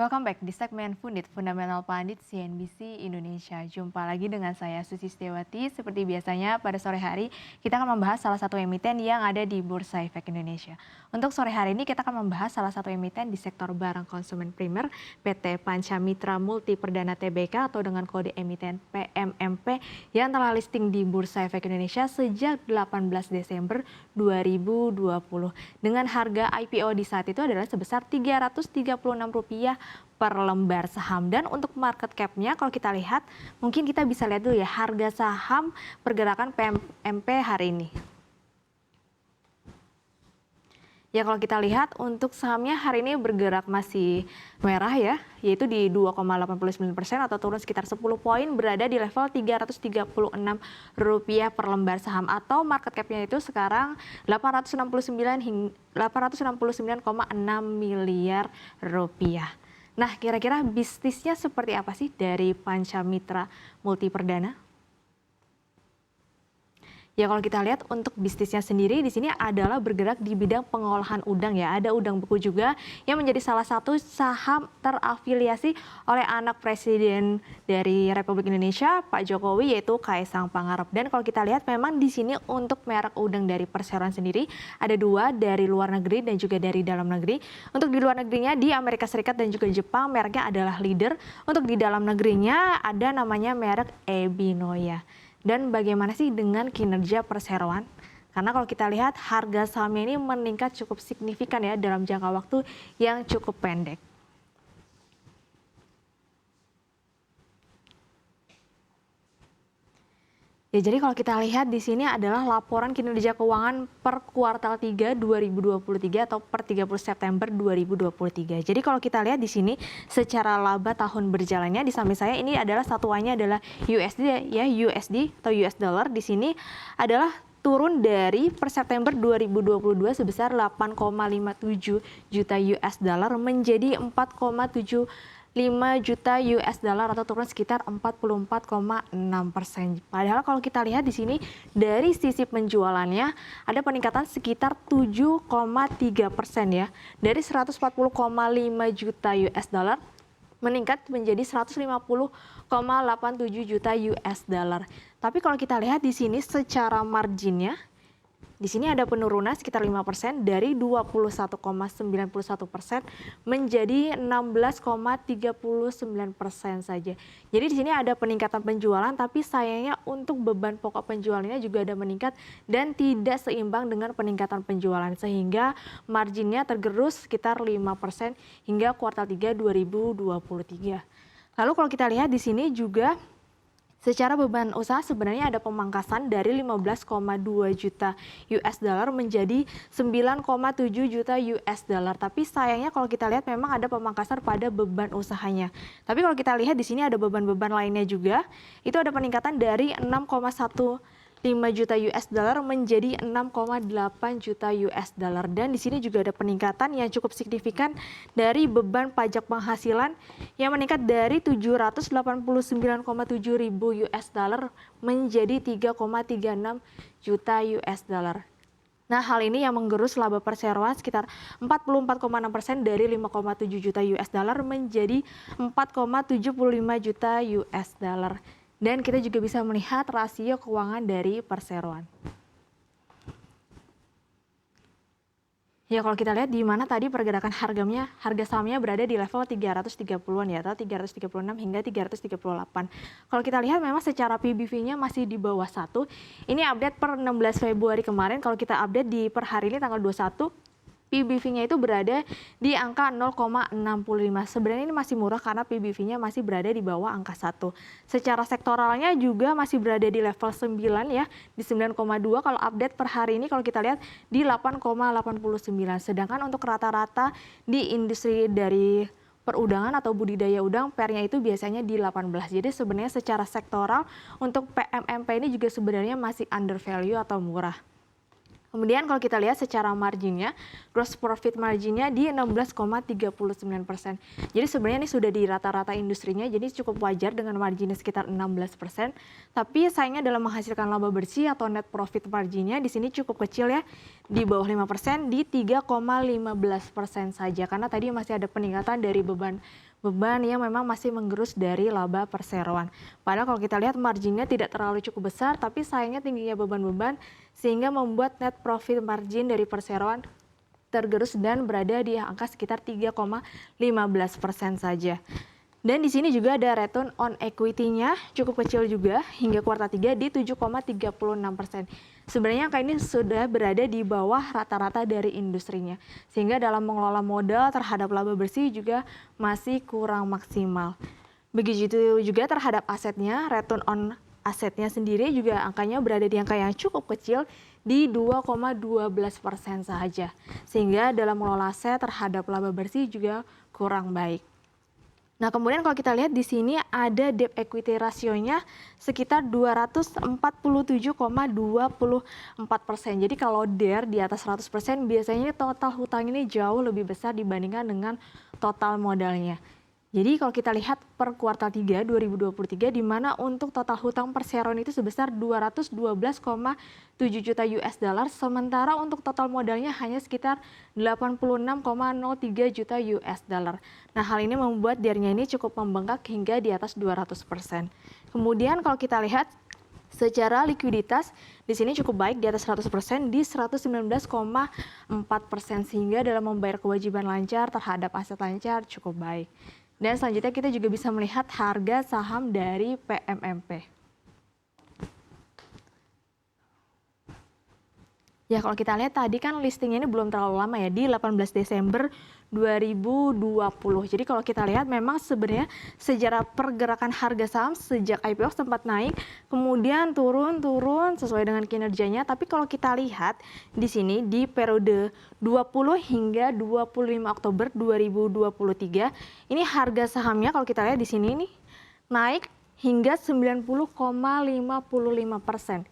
Welcome back di segmen Fundit Fundamental Pandit CNBC Indonesia. Jumpa lagi dengan saya Susi Setiawati. Seperti biasanya pada sore hari kita akan membahas salah satu emiten yang ada di Bursa Efek Indonesia. Untuk sore hari ini kita akan membahas salah satu emiten di sektor barang konsumen primer PT Panca Mitra Multi Perdana Tbk atau dengan kode emiten PMMP yang telah listing di Bursa Efek Indonesia sejak 18 Desember 2020. Dengan harga IPO di saat itu adalah sebesar Rp336 per lembar saham. Dan untuk market cap-nya kalau kita lihat, mungkin kita bisa lihat dulu ya harga saham pergerakan PMMP hari ini. Ya kalau kita lihat untuk sahamnya hari ini bergerak masih merah ya, yaitu di 2,89% atau turun sekitar 10 poin, berada di level Rp336 per lembar saham, atau market cap-nya itu sekarang 869,6 miliar rupiah. Nah, kira-kira bisnisnya seperti apa sih dari Panca Mitra Multi Perdana? Ya kalau kita lihat untuk bisnisnya sendiri di sini adalah bergerak di bidang pengolahan udang ya. Ada udang beku juga yang menjadi salah satu saham terafiliasi oleh anak Presiden dari Republik Indonesia, Pak Jokowi, yaitu Kaisang Pangarep. Dan kalau kita lihat memang di sini untuk merek udang dari perseroan sendiri ada dua, dari luar negeri dan juga dari dalam negeri. Untuk di luar negerinya di Amerika Serikat dan juga Jepang mereknya adalah Leader. Untuk di dalam negerinya ada namanya merek Ebinoya. Dan bagaimana sih dengan kinerja perseroan? Karena kalau kita lihat harga sahamnya ini meningkat cukup signifikan ya dalam jangka waktu yang cukup pendek. Ya, jadi kalau kita lihat di sini adalah laporan kinerja keuangan per kuartal 3 2023 atau per 30 September 2023. Jadi kalau kita lihat di sini secara laba tahun berjalannya di samping saya ini adalah satuannya adalah USD ya, USD atau US dollar. Di sini adalah turun dari per September 2022 sebesar 8,57 juta US dollar menjadi 4,75 juta US dollar atau turun sekitar 44,6%. Padahal kalau kita lihat di sini dari sisi penjualannya ada peningkatan sekitar 7,3% ya. Dari 140,5 juta US dollar meningkat menjadi 150,87 juta US dollar. Tapi kalau kita lihat di sini secara marginnya, di sini ada penurunan sekitar 5% dari 21,91% menjadi 16,39% saja. Jadi di sini ada peningkatan penjualan, tapi sayangnya untuk beban pokok penjualannya juga ada meningkat dan tidak seimbang dengan peningkatan penjualan sehingga marginnya tergerus sekitar 5% hingga kuartal 3 2023. Lalu kalau kita lihat di sini juga secara beban usaha sebenarnya ada pemangkasan dari 15,2 juta US dollar menjadi 9,7 juta US dollar. Tapi sayangnya kalau kita lihat memang ada pemangkasan pada beban usahanya. Tapi kalau kita lihat di sini ada beban-beban lainnya juga. Itu ada peningkatan dari 6,15 juta US dollar menjadi 6,8 juta US dollar. Dan di sini juga ada peningkatan yang cukup signifikan dari beban pajak penghasilan yang meningkat dari 789,7 ribu US dollar menjadi 3,36 juta US dollar. Nah, hal ini yang menggerus laba perseroan sekitar 44,6% dari 5,7 juta US dollar menjadi 4,75 juta US dollar. Dan kita juga bisa melihat rasio keuangan dari perseroan. Ya kalau kita lihat di mana tadi pergerakan harga sahamnya berada di level 330-an ya, atau 336 hingga 338. Kalau kita lihat memang secara PBV-nya masih di bawah 1. Ini update per 16 Februari kemarin. Kalau kita update di per hari ini tanggal 21, PBV-nya itu berada di angka 0,65. Sebenarnya ini masih murah karena PBV-nya masih berada di bawah angka 1. Secara sektoralnya juga masih berada di level 9 ya, di 9,2. Kalau update per hari ini kalau kita lihat di 8,89. Sedangkan untuk rata-rata di industri dari perudangan atau budidaya udang, PER-nya itu biasanya di 18. Jadi sebenarnya secara sektoral untuk PMMP ini juga sebenarnya masih under value atau murah. Kemudian kalau kita lihat secara marginnya, gross profit marginnya di 16,39%. Jadi sebenarnya ini sudah di rata-rata industrinya, jadi cukup wajar dengan marginnya sekitar 16%. Tapi sayangnya dalam menghasilkan laba bersih atau net profit marginnya di sini cukup kecil ya, di bawah 5% di 3,15% saja. Karena tadi masih ada peningkatan dari beban yang memang masih menggerus dari laba perseroan. Padahal kalau kita lihat marginnya tidak terlalu cukup besar, tapi sayangnya tingginya beban-beban sehingga membuat net profit margin dari perseroan tergerus dan berada di angka sekitar 3,15% saja. Dan di sini juga ada return on equity-nya cukup kecil juga hingga kuartal 3 di 7,36%. Sebenarnya angka ini sudah berada di bawah rata-rata dari industrinya. Sehingga dalam mengelola modal terhadap laba bersih juga masih kurang maksimal. Begitu juga terhadap asetnya, return on asetnya sendiri juga angkanya berada di angka yang cukup kecil di 2,12% saja. Sehingga dalam mengelola aset terhadap laba bersih juga kurang baik. Nah, kemudian kalau kita lihat di sini ada debt equity rasionya sekitar 247,24%. Jadi kalau DER di atas 100%, biasanya total hutang ini jauh lebih besar dibandingkan dengan total modalnya. Jadi kalau kita lihat per kuartal 3 2023 di mana untuk total hutang perseroan itu sebesar 212,7 juta US dollar, sementara untuk total modalnya hanya sekitar 86,03 juta US dollar. Nah, hal ini membuat DER-nya ini cukup membengkak hingga di atas 200%. Kemudian kalau kita lihat secara likuiditas di sini cukup baik di atas 100% di 119,4%, sehingga dalam membayar kewajiban lancar terhadap aset lancar cukup baik. Dan selanjutnya kita juga bisa melihat harga saham dari PMMP. Ya, kalau kita lihat tadi kan listingnya ini belum terlalu lama ya, di 18 Desember 2020. Jadi kalau kita lihat memang sebenarnya sejarah pergerakan harga saham sejak IPO sempat naik, kemudian turun sesuai dengan kinerjanya. Tapi kalau kita lihat di sini di periode 20 hingga 25 Oktober 2023, ini harga sahamnya kalau kita lihat di sini nih naik hingga 90,55%.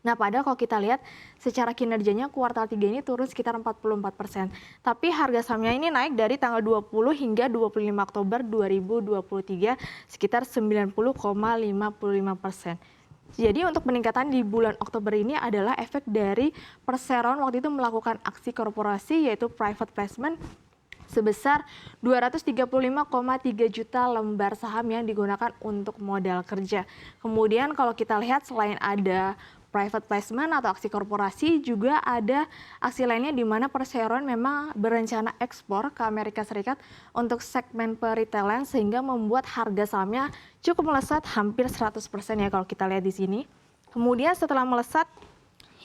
Nah, padahal kalau kita lihat secara kinerjanya kuartal 3 ini turun sekitar 44%. Tapi harga sahamnya ini naik dari tanggal 20 hingga 25 Oktober 2023 sekitar 90,55%. Jadi untuk peningkatan di bulan Oktober ini adalah efek dari perseroan waktu itu melakukan aksi korporasi yaitu private placement sebesar 235,3 juta lembar saham yang digunakan untuk modal kerja. Kemudian kalau kita lihat selain ada private placement atau aksi korporasi, juga ada aksi lainnya di mana perseroan memang berencana ekspor ke Amerika Serikat untuk segmen peritailan sehingga membuat harga sahamnya cukup melesat hampir 100% ya kalau kita lihat di sini. Kemudian setelah melesat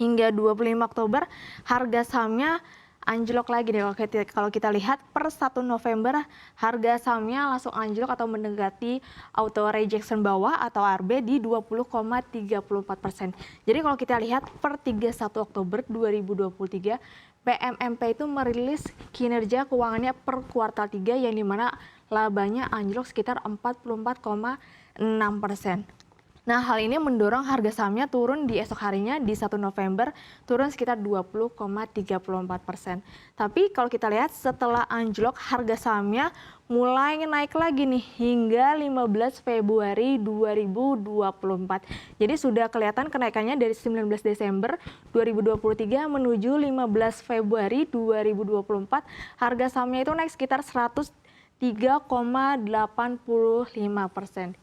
hingga 25 Oktober, harga sahamnya anjlok lagi deh. Kalau kita lihat per 1 November harga sahamnya langsung anjlok atau mendekati auto rejection bawah atau ARB di 20,34%. Jadi kalau kita lihat per 31 Oktober 2023 PMMP itu merilis kinerja keuangannya per kuartal 3 yang dimana labanya anjlok sekitar 44,6%. Nah, hal ini mendorong harga sahamnya turun di esok harinya di 1 November, turun sekitar 20,34%. Tapi kalau kita lihat setelah anjlok, harga sahamnya mulai naik lagi nih hingga 15 Februari 2024. Jadi sudah kelihatan kenaikannya dari 19 Desember 2023 menuju 15 Februari 2024. Harga sahamnya itu naik sekitar 103,85%.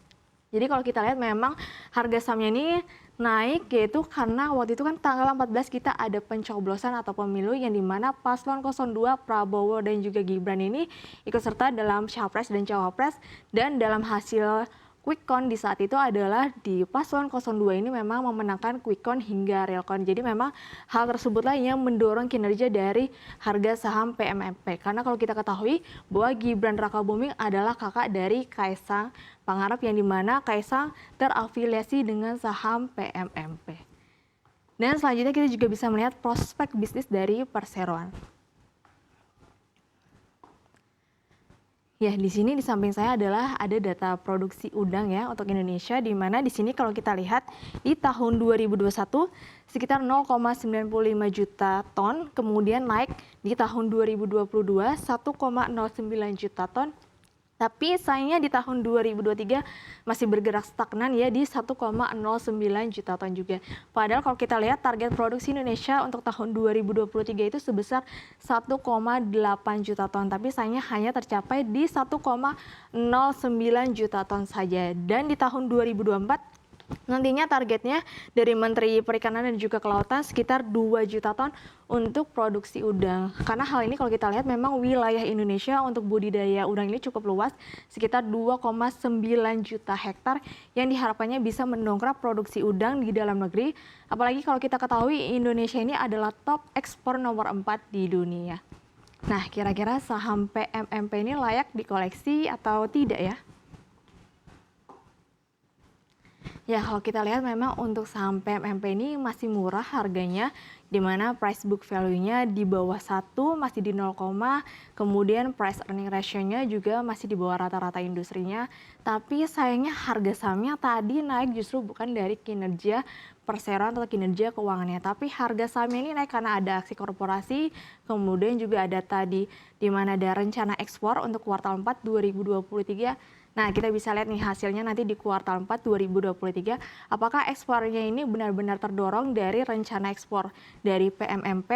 Jadi kalau kita lihat memang harga sahamnya ini naik yaitu karena waktu itu kan tanggal 14 kita ada pencoblosan atau pemilu yang dimana paslon 02 Prabowo dan juga Gibran ini ikut serta dalam Capres dan Cawapres, dan dalam hasil quick count di saat itu adalah di paslon 02 ini memang memenangkan quick count hingga real count. Jadi memang hal tersebutlah yang mendorong kinerja dari harga saham PMMP. Karena kalau kita ketahui bahwa Gibran Rakabuming adalah kakak dari Kaisang Pangarep yang dimana Kaisang terafiliasi dengan saham PMMP. Dan selanjutnya kita juga bisa melihat prospek bisnis dari perseroan. Ya, di sini di samping saya adalah ada data produksi udang ya untuk Indonesia, di mana di sini kalau kita lihat di tahun 2021 sekitar 0,95 juta ton, kemudian naik di tahun 2022 1,09 juta ton. Tapi sayangnya di tahun 2023 masih bergerak stagnan ya di 1,09 juta ton juga. Padahal kalau kita lihat target produksi Indonesia untuk tahun 2023 itu sebesar 1,8 juta ton. Tapi sayangnya hanya tercapai di 1,09 juta ton saja. Dan di tahun 2024 nantinya targetnya dari Menteri Perikanan dan juga Kelautan sekitar 2 juta ton untuk produksi udang. Karena hal ini kalau kita lihat memang wilayah Indonesia untuk budidaya udang ini cukup luas, sekitar 2,9 juta hektar yang diharapkannya bisa mendongkrak produksi udang di dalam negeri. Apalagi kalau kita ketahui Indonesia ini adalah top ekspor nomor 4 di dunia. Nah, kira-kira saham PMMP ini layak dikoleksi atau tidak ya? Ya, kalau kita lihat memang untuk saham PMMP ini masih murah harganya, di mana price book value-nya di bawah 1, masih di 0, kemudian price earning ratio-nya juga masih di bawah rata-rata industrinya. Tapi sayangnya harga sahamnya tadi naik justru bukan dari kinerja perseroan atau kinerja keuangannya, tapi harga sahamnya ini naik karena ada aksi korporasi, kemudian juga ada tadi di mana ada rencana ekspor untuk kuartal 4 2023. Nah, kita bisa lihat nih hasilnya nanti di kuartal 4 2023, apakah ekspornya ini benar-benar terdorong dari rencana ekspor dari PMMP.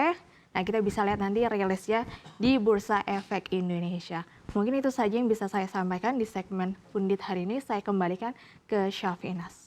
Nah, kita bisa lihat nanti rilisnya di Bursa Efek Indonesia. Mungkin itu saja yang bisa saya sampaikan di segmen Pundit hari ini. Saya kembalikan ke Syafie Nas.